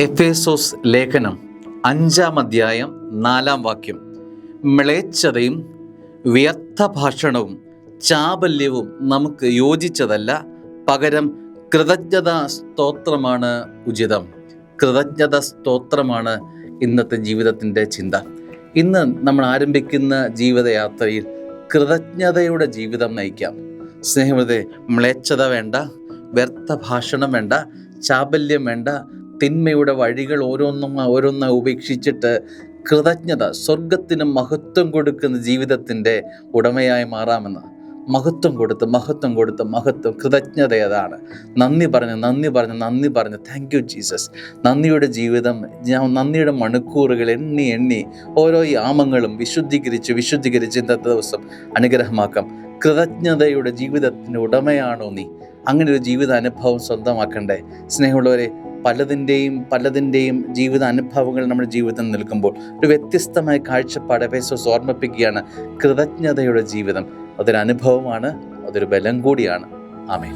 എഫേസോസ് ലേഖനം 5-ാം അധ്യായം 4-ാം വാക്യം. മ്ലേച്ഛതയും വ്യർത്ഥ ഭാഷണവും ചാബല്യവും നമുക്ക് യോജിച്ചതല്ല, പകരം കൃതജ്ഞതാ സ്തോത്രമാണ് ഉചിതം. കൃതജ്ഞത സ്തോത്രമാണ് ഇന്നത്തെ ജീവിതത്തിൻ്റെ ചിന്ത. ഇന്ന് നമ്മൾ ആരംഭിക്കുന്ന ജീവിതയാത്രയിൽ കൃതജ്ഞതയുടെ ജീവിതം നയിക്കാം. സ്നേഹിതരെ, മ്ലേച്ഛത വേണ്ട, വ്യർത്ഥ ഭാഷണം വേണ്ട, ചാബല്യം വേണ്ട, തിന്മയുടെ വഴികൾ ഓരോന്നായി ഉപേക്ഷിച്ചിട്ട് കൃതജ്ഞത, സ്വർഗത്തിന് മഹത്വം കൊടുക്കുന്ന ജീവിതത്തിൻ്റെ ഉടമയായി മാറാമെന്ന്. മഹത്വം കൊടുത്ത് കൃതജ്ഞത അതാണ്. നന്ദി പറഞ്ഞ് താങ്ക് യു ജീസസ്. നന്ദിയുടെ ജീവിതം, നന്ദിയുടെ മണിക്കൂറുകൾ എണ്ണി ഓരോ യാമങ്ങളും വിശുദ്ധീകരിച്ച് ഇന്നത്തെ ദിവസം അനുഗ്രഹമാക്കാം. കൃതജ്ഞതയുടെ ജീവിതത്തിൻ്റെ ഉടമയാണോ നീ? അങ്ങനെ ഒരു ജീവിത അനുഭവം സ്വന്തമാക്കണ്ടേ? സ്നേഹമുള്ളവരെ, പലതിൻ്റെയും ജീവിത അനുഭവങ്ങൾ നമ്മുടെ ജീവിതത്തിൽ നിൽക്കുമ്പോൾ ഒരു വ്യത്യസ്തമായ കാഴ്ചപ്പാട് എഫേസോസ് ഓർമ്മിപ്പിക്കുകയാണ്. കൃതജ്ഞതയുടെ ജീവിതം അതൊരു അനുഭവമാണ്, അതൊരു ബലം കൂടിയാണ്. ആമേൻ.